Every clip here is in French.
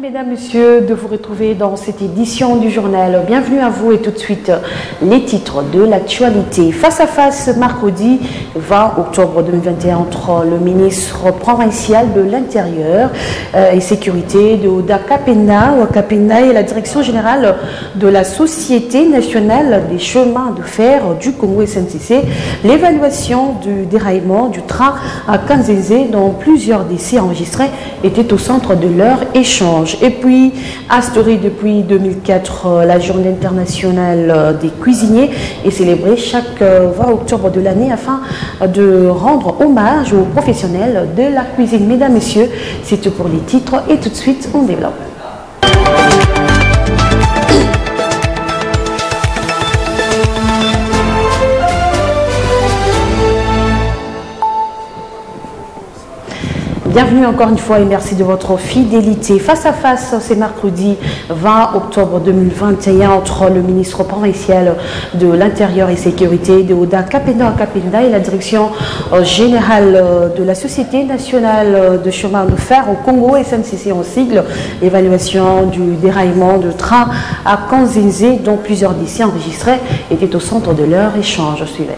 mesdames, messieurs, de vous retrouver dans cette édition du journal. Bienvenue à vous et tout de suite les titres de l'actualité. Face à face, mercredi 20 octobre 2021, entre le ministre provincial de l'Intérieur et Sécurité de Oda Kapenda et la direction générale de la Société nationale des chemins de fer du Congo SNCC, l'évaluation du déraillement du train à Kanzenzé, dont plusieurs décès enregistrés étaient au centre de leur échange. Et puis, instaurée depuis 2004, la journée internationale des cuisiniers est célébrée chaque 20 octobre de l'année afin de rendre hommage aux professionnels de la cuisine. Mesdames, messieurs, c'est tout pour les titres et tout de suite, on développe. Bienvenue encore une fois et merci de votre fidélité. Face à face, c'est mercredi 20 octobre 2021 entre le ministre provincial de l'Intérieur et Sécurité de Oda Kapenda et la direction générale de la Société nationale de chemin de fer au Congo SNCC en sigle, l'évaluation du déraillement de train à Kanzenzé, dont plusieurs décès enregistrés étaient au centre de leur échange. Suivez.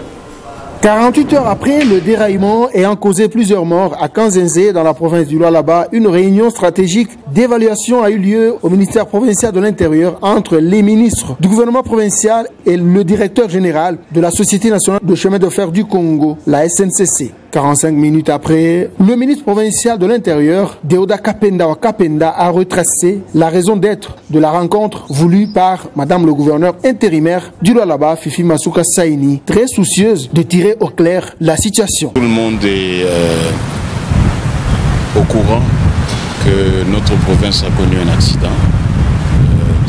48 heures après le déraillement ayant causé plusieurs morts à Kanzenzé dans la province du Lualaba, une réunion stratégique d'évaluation a eu lieu au ministère provincial de l'Intérieur entre les ministres du gouvernement provincial et le directeur général de la Société nationale de chemin de fer du Congo, la SNCC. 45 minutes après, le ministre provincial de l'Intérieur, Deoda Kapenda a retracé la raison d'être de la rencontre voulue par Madame le gouverneur intérimaire du Lualaba, Fifi Masuka Saini, très soucieuse de tirer au clair la situation. Tout le monde est au courant que notre province a connu un accident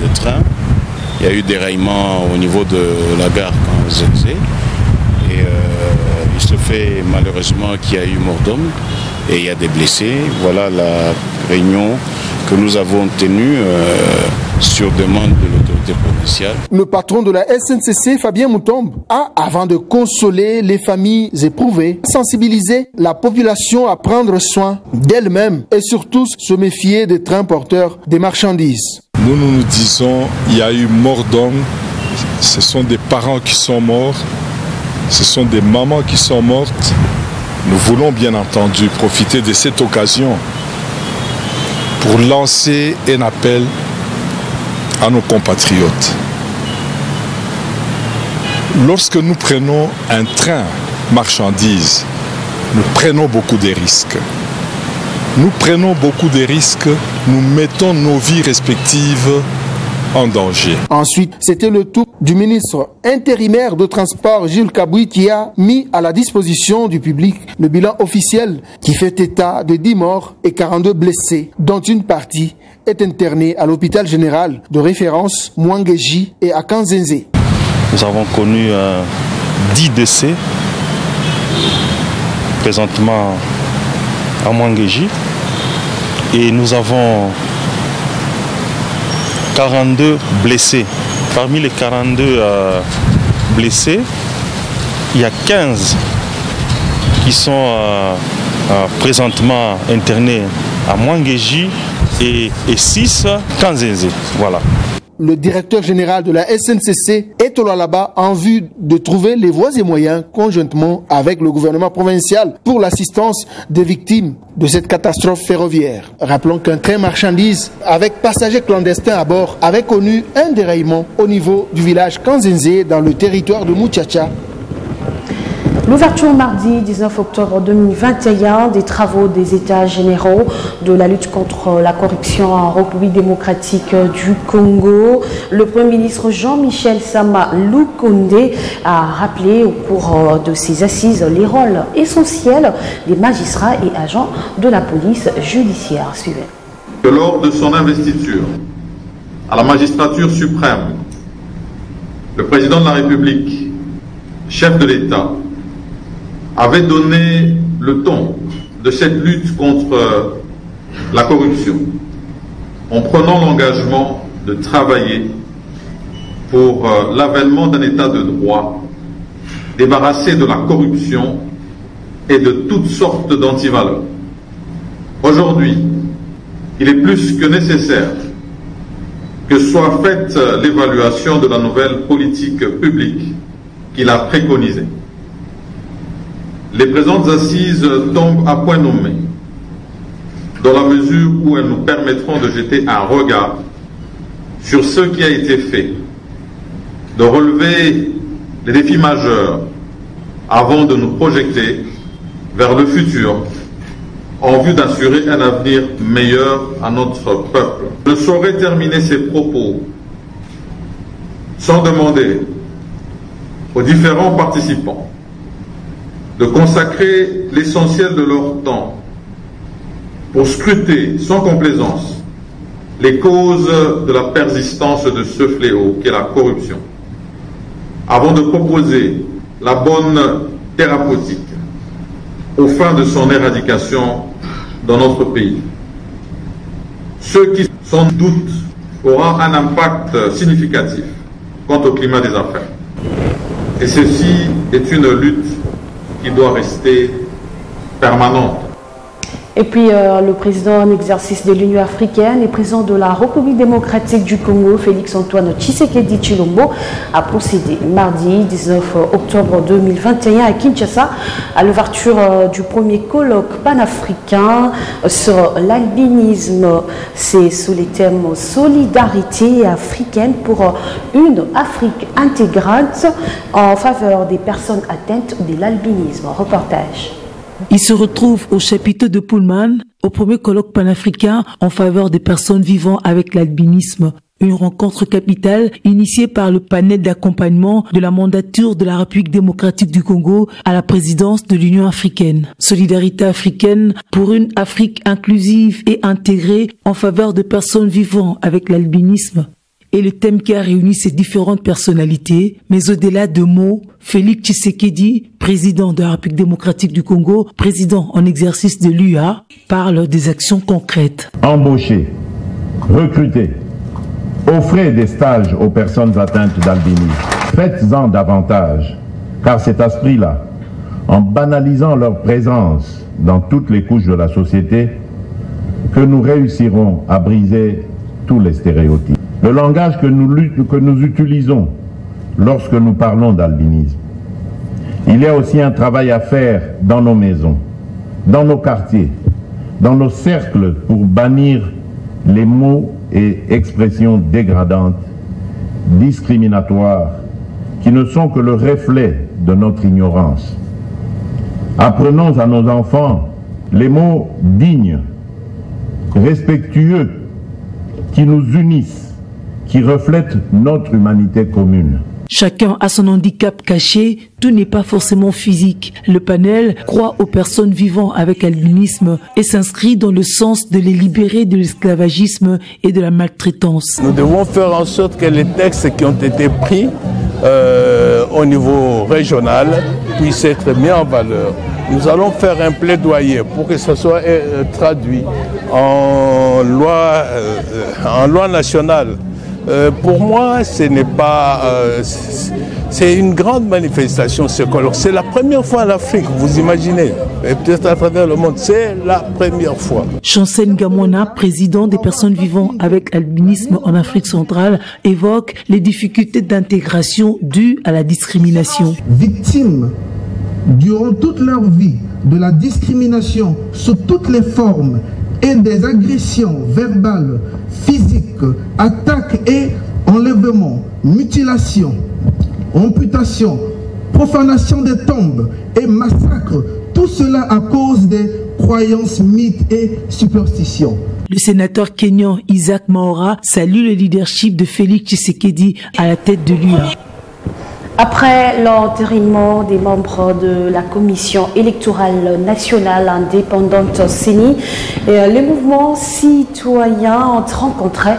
de train. Il y a eu déraillement au niveau de la gare Kanzenzé. Et il se fait malheureusement qu'il y a eu mort d'homme et il y a des blessés. Voilà la réunion que nous avons tenue sur demande de l'autorité provinciale. Le patron de la SNCC, Fabien Moutombe, a, avant de consoler les familles éprouvées, sensibilisé la population à prendre soin d'elle-même et surtout se méfier des trains porteurs des marchandises. Nous disons il y a eu mort d'homme, ce sont des parents qui sont morts. Ce sont des mamans qui sont mortes. Nous voulons bien entendu profiter de cette occasion pour lancer un appel à nos compatriotes. Lorsque nous prenons un train marchandises, nous prenons beaucoup de risques. Nous prenons beaucoup de risques, nous mettons nos vies respectives en danger. Ensuite, c'était le tour du ministre intérimaire de transport Gilles Kaboui qui a mis à la disposition du public le bilan officiel qui fait état de 10 morts et 42 blessés, dont une partie est internée à l'hôpital général de référence Mwangeji et à Kanzenzé. Nous avons connu 10 décès présentement à Mwangeji et nous avons 42 blessés. Parmi les 42 blessés, il y a 15 qui sont présentement internés à Mwangeji et 6 à Kanzenzé. Voilà. Le directeur général de la SNCC est au Lualaba en vue de trouver les voies et moyens conjointement avec le gouvernement provincial pour l'assistance des victimes de cette catastrophe ferroviaire. Rappelons qu'un train marchandise avec passagers clandestins à bord avait connu un déraillement au niveau du village Kanzenzé dans le territoire de Muchacha. L'ouverture mardi 19 octobre 2021 des travaux des États généraux de la lutte contre la corruption en République démocratique du Congo. Le Premier ministre Jean-Michel Sama Lukonde a rappelé au cours de ses assises les rôles essentiels des magistrats et agents de la police judiciaire. Suivez. Lors de son investiture à la magistrature suprême, le président de la République, chef de l'État, avait donné le ton de cette lutte contre la corruption en prenant l'engagement de travailler pour l'avènement d'un État de droit débarrassé de la corruption et de toutes sortes d'antivaleurs. Aujourd'hui, il est plus que nécessaire que soit faite l'évaluation de la nouvelle politique publique qu'il a préconisée. Les présentes assises tombent à point nommé, dans la mesure où elles nous permettront de jeter un regard sur ce qui a été fait, de relever les défis majeurs avant de nous projeter vers le futur en vue d'assurer un avenir meilleur à notre peuple. Je ne saurais terminer ces propos sans demander aux différents participants de consacrer l'essentiel de leur temps pour scruter sans complaisance les causes de la persistance de ce fléau qu'est la corruption, avant de proposer la bonne thérapeutique aux fins de son éradication dans notre pays. Ce qui, sans doute, aura un impact significatif quant au climat des affaires. Et ceci est une lutte qui doit rester permanente. Et puis le président en exercice de l'Union africaine et président de la République démocratique du Congo, Félix-Antoine Tshisekedi Tshilombo, a procédé mardi 19 octobre 2021 à Kinshasa à l'ouverture du premier colloque panafricain sur l'albinisme. C'est sous les thèmes solidarité africaine pour une Afrique intégrante en faveur des personnes atteintes de l'albinisme. Reportage. Il se retrouve au chapiteau de Pullman, au premier colloque panafricain en faveur des personnes vivant avec l'albinisme. Une rencontre capitale initiée par le panel d'accompagnement de la mandature de la République démocratique du Congo à la présidence de l'Union africaine. Solidarité africaine pour une Afrique inclusive et intégrée en faveur des personnes vivant avec l'albinisme. Et le thème qui a réuni ces différentes personnalités, mais au-delà de mots, Félix Tshisekedi, président de la République démocratique du Congo, président en exercice de l'UA, parle des actions concrètes. Embaucher, recruter, offrez des stages aux personnes atteintes d'albinisme. Faites-en davantage, car c'est à ce prix-là, en banalisant leur présence dans toutes les couches de la société, que nous réussirons à briser tous les stéréotypes. Le langage que nous utilisons lorsque nous parlons d'albinisme. Il y a aussi un travail à faire dans nos maisons, dans nos quartiers, dans nos cercles pour bannir les mots et expressions dégradantes, discriminatoires, qui ne sont que le reflet de notre ignorance. Apprenons à nos enfants les mots dignes, respectueux, qui nous unissent, qui reflètent notre humanité commune. Chacun a son handicap caché, tout n'est pas forcément physique. Le panel croit aux personnes vivant avec albinisme et s'inscrit dans le sens de les libérer de l'esclavagisme et de la maltraitance. Nous devons faire en sorte que les textes qui ont été pris au niveau régional puissent être mis en valeur. Nous allons faire un plaidoyer pour que ce soit traduit en loi nationale. Pour moi, ce n'est pas... c'est une grande manifestation, ce colloque. C'est la première fois en Afrique, vous imaginez. Et peut-être à travers le monde, c'est la première fois. Chancen Gamona, président des personnes vivant avec albinisme en Afrique centrale, évoque les difficultés d'intégration dues à la discrimination. Victimes durant toute leur vie de la discrimination sous toutes les formes et des agressions verbales, physiques, attaques et enlèvements, mutilations, amputations, profanation des tombes et massacres, tout cela à cause des croyances, mythes et superstitions. Le sénateur kényan Isaac Maora salue le leadership de Félix Tshisekedi à la tête de l'UA. Après l'entérinement des membres de la Commission électorale nationale indépendante CENI, les mouvements citoyens ont rencontré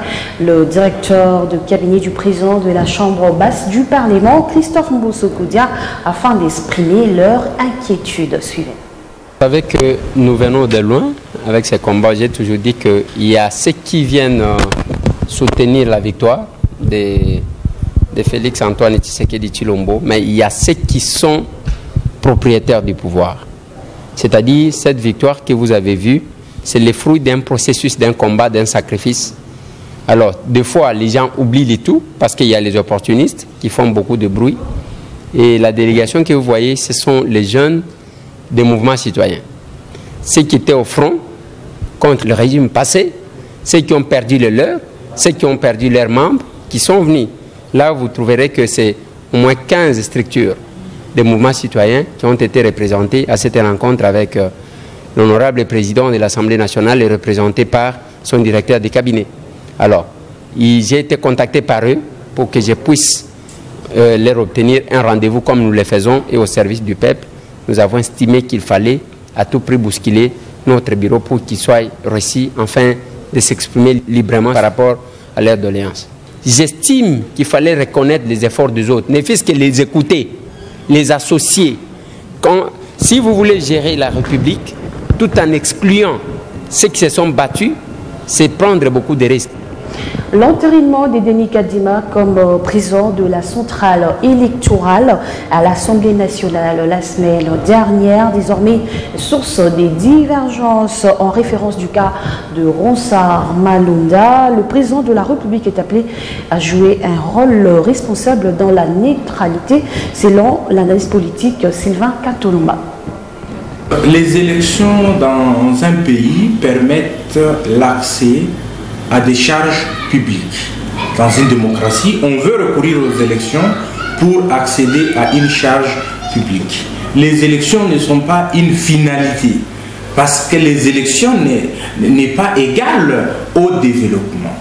le directeur de cabinet du président de la Chambre basse du Parlement, Christophe Mbosso-Koudia, afin d'exprimer leur inquiétude. Suivez. Vous savez que nous venons de loin avec ces combats. J'ai toujours dit qu'il y a ceux qui viennent soutenir la victoire de Félix-Antoine Tshisekedi Tshilombo, mais il y a ceux qui sont propriétaires du pouvoir. C'est-à-dire cette victoire que vous avez vue, c'est le fruit d'un processus, d'un combat, d'un sacrifice. Alors, des fois, les gens oublient le tout parce qu'il y a les opportunistes qui font beaucoup de bruit. Et la délégation que vous voyez, ce sont les jeunes des mouvements citoyens. Ceux qui étaient au front contre le régime passé, ceux qui ont perdu le leur, ceux qui ont perdu leurs membres, qui sont venus. Là, vous trouverez que c'est au moins 15 structures des mouvements citoyens qui ont été représentées à cette rencontre avec l'honorable président de l'Assemblée nationale et représenté par son directeur de cabinet. Alors, j'ai été contacté par eux pour que je puisse leur obtenir un rendez-vous comme nous le faisons et au service du peuple. Nous avons estimé qu'il fallait à tout prix bousculer notre bureau pour qu'il soit reçu afin de s'exprimer librement par rapport à leur doléance. J'estime qu'il fallait reconnaître les efforts des autres, ne fût-ce que les écouter, les associer. Si vous voulez gérer la République, tout en excluant ceux qui se sont battus, c'est prendre beaucoup de risques. L'entérinement de Denis Kadima comme président de la centrale électorale à l'Assemblée nationale la semaine dernière, désormais source des divergences en référence du cas de Ronsard Malunda, le président de la République est appelé à jouer un rôle responsable dans la neutralité, selon l'analyse politique Sylvain Katolomba. Les élections dans un pays permettent l'accès à des charges publiques. Dans une démocratie, on veut recourir aux élections pour accéder à une charge publique. Les élections ne sont pas une finalité, parce que les élections n'est pas égale au développement.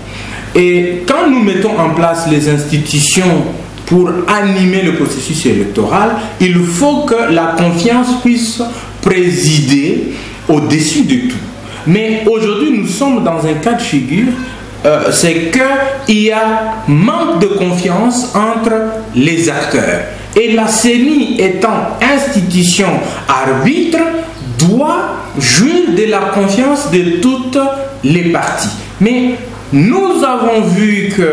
Et quand nous mettons en place les institutions pour animer le processus électoral, il faut que la confiance puisse présider au-dessus de tout. Mais aujourd'hui, nous sommes dans un cas de figure, c'est qu'il y a manque de confiance entre les acteurs. Et la CENI, étant institution arbitre, doit jouir de la confiance de toutes les parties. Mais nous avons vu que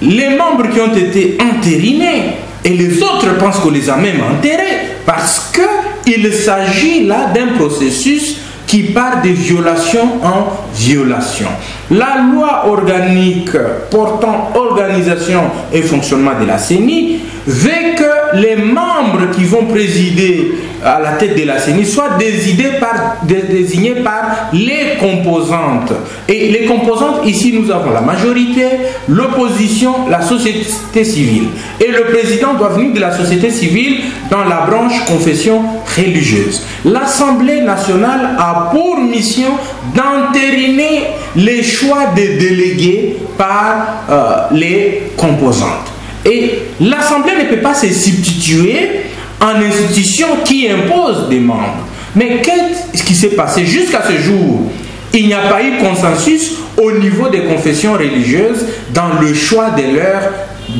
les membres qui ont été entérinés, et les autres pensent qu'on les a même enterrés, parce qu'il s'agit là d'un processus qui part de violation en violation. La loi organique portant organisation et fonctionnement de la CENI veut que les membres qui vont présider à la tête de la CENI soient désignés par les composantes. Et les composantes, ici nous avons la majorité, l'opposition, la société civile. Et le président doit venir de la société civile dans la branche confession religieuse. L'Assemblée nationale a pour mission d'entériner les choix des délégués par les composantes. Et l'Assemblée ne peut pas se substituer en institution qui impose des membres. Mais qu'est-ce qui s'est passé jusqu'à ce jour? Il n'y a pas eu consensus au niveau des confessions religieuses dans le choix de leurs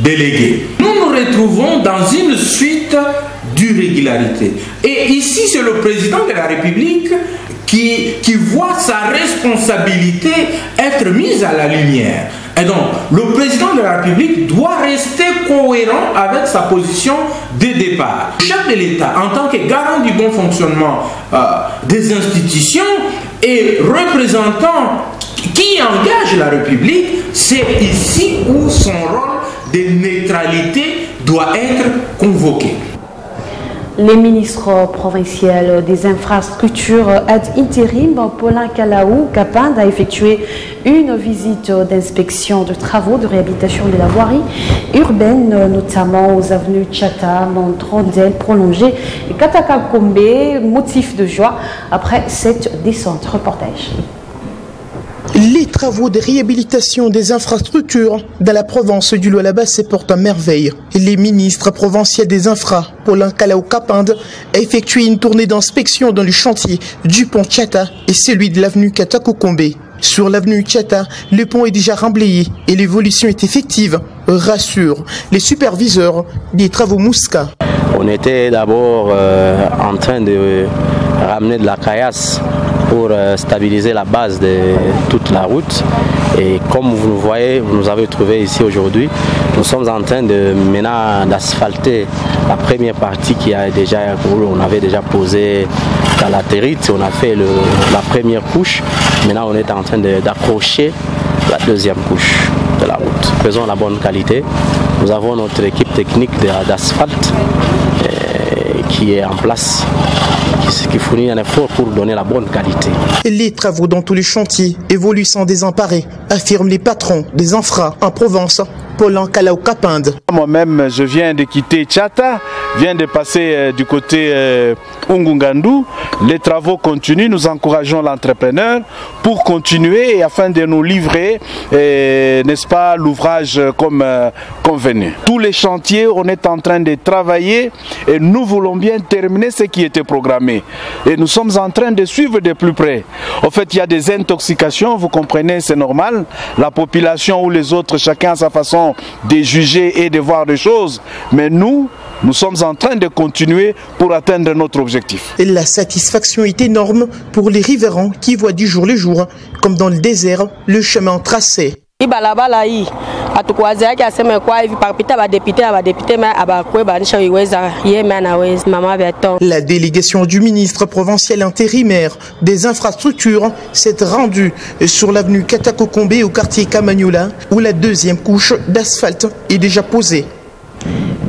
délégués. Nous nous retrouvons dans une suite d'irrégularités. Et ici, c'est le président de la République qui voit sa responsabilité être mise à la lumière. Et donc, le président de la République doit rester cohérent avec sa position de départ. Le chef de l'État, en tant que garant du bon fonctionnement des institutions et représentant qui engage la République, c'est ici où son rôle de neutralité doit être convoqué. Les ministres provinciaux des infrastructures ad intérim, Paulin Kalaou Kapand, a effectué une visite d'inspection de travaux de réhabilitation de la voirie urbaine, notamment aux avenues Tchata, Montrondel, Prolongée et Katakakombe, motif de joie après cette descente. Reportage. Les travaux de réhabilitation des infrastructures dans la province du Lualaba se portent à merveille. Les ministres provinciaux des infras, Paulin Kalaou Kapand, a effectué une tournée d'inspection dans le chantier du pont Tchata et celui de l'avenue Katakokombe. Sur l'avenue Tchata, le pont est déjà remblayé et l'évolution est effective, rassure les superviseurs des travaux Mouska. On était d'abord en train de ramener de la caillasse pour stabiliser la base de toute la route. Et comme vous le voyez, vous nous avez trouvé ici aujourd'hui, nous sommes en train de maintenant d'asphalter la première partie qui a déjà, on avait déjà posé la latérite, on a fait la première couche. Maintenant on est en train d'accrocher la deuxième couche de la route. Faisons la bonne qualité. Nous avons notre équipe technique d'asphalte qui est en place, qui fournit un effort pour donner la bonne qualité. Les travaux dans tous les chantiers évoluent sans désemparer, affirment les patrons des infras en Provence, Paul Ankalaou Kapinde. Moi-même, je viens de quitter Tchata, viens de passer du côté Ungungandu. Les travaux continuent, nous encourageons l'entrepreneur pour continuer afin de nous livrer, n'est-ce pas, l'ouvrage comme convenu. Tous les chantiers, on est en train de travailler et nous voulons bien terminer ce qui était programmé. Et nous sommes en train de suivre de plus près. En fait, il y a des intoxications, vous comprenez, c'est normal. La population ou les autres, chacun a sa façon de juger et de voir les choses. Mais nous sommes en train de continuer pour atteindre notre objectif. Et la satisfaction est énorme pour les riverains qui voient du jour le jour, comme dans le désert, le chemin tracé. La délégation du ministre provincial intérimaire des infrastructures s'est rendue sur l'avenue Katakokombe au quartier Kamanyola où la deuxième couche d'asphalte est déjà posée.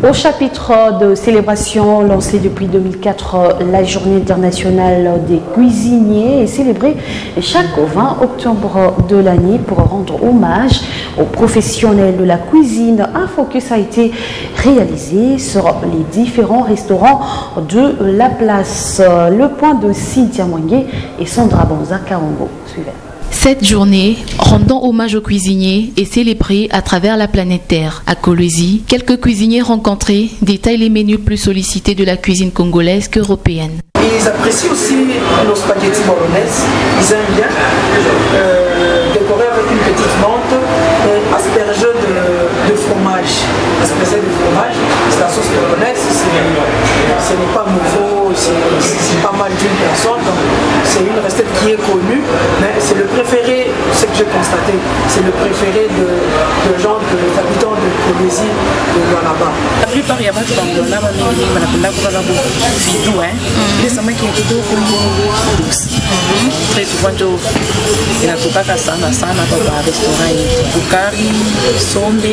Au chapitre de célébration lancé depuis 2004, la journée internationale des cuisiniers est célébrée chaque 20 octobre de l'année pour rendre hommage aux professionnels de la cuisine. Un focus a été réalisé sur les différents restaurants de la place. Le point de Cynthia Mwenge et Sandra Banza Kaongo. Suivez. Cette journée, rendant hommage aux cuisiniers, est célébrée à travers la planète Terre. À Kolwezi, quelques cuisiniers rencontrés détaillent les menus plus sollicités de la cuisine congolaise qu'européenne. Ils apprécient aussi nos spaghettis bolognaises. Ils aiment bien décorer avec une petite menthe aspergée de fromage. Aspergée de fromage, c'est la sauce bolognaise. Ce n'est pas nouveau, c'est pas mal d'une personne. C'est une recette qui est connue, mais c'est le préféré, ce que j'ai constaté, c'est le préféré de gens, des habitants de Kolwezi, de là-bas. La plupart, il y a pas de bambou, là, les samans qui étaient douces. Très souvent, il y a tout ça, sana, dans le restaurant, Bukari, Sombe,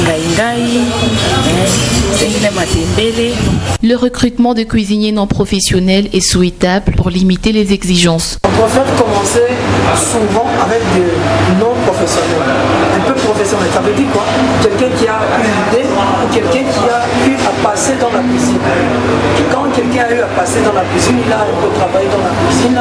Ngaïngaï, le recrutement de cuisiniers non professionnels est souhaitable pour limiter les exigences. On préfère commencer souvent avec des non professionnels, un peu professionnels. Ça veut dire quoi? Quelqu'un qui a une idée ou quelqu'un qui a eu à passer dans la cuisine. Quand quelqu'un a eu à passer dans la cuisine, il a un peu travaillé dans la cuisine.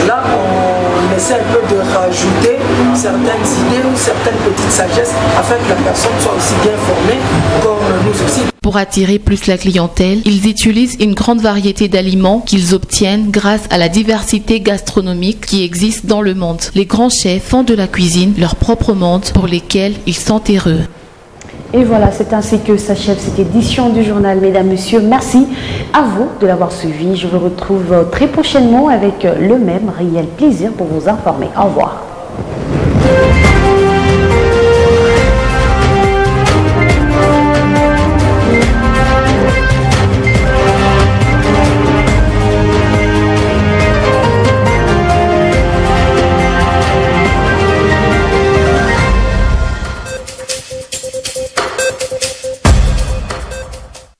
Là, on essaie un peu de rajouter certaines idées ou certaines petites sagesses afin que la personne soit aussi bien formée comme nous aussi. Pour attirer plus la clientèle, ils utilisent une grande variété d'aliments qu'ils obtiennent grâce à la diversité gastronomique qui existe dans le monde. Les grands chefs font de la cuisine leur propre monde pour lesquels ils sont heureux. Et voilà, c'est ainsi que s'achève cette édition du journal. Mesdames, Messieurs, merci à vous de l'avoir suivi. Je vous retrouve très prochainement avec le même réel plaisir pour vous informer. Au revoir.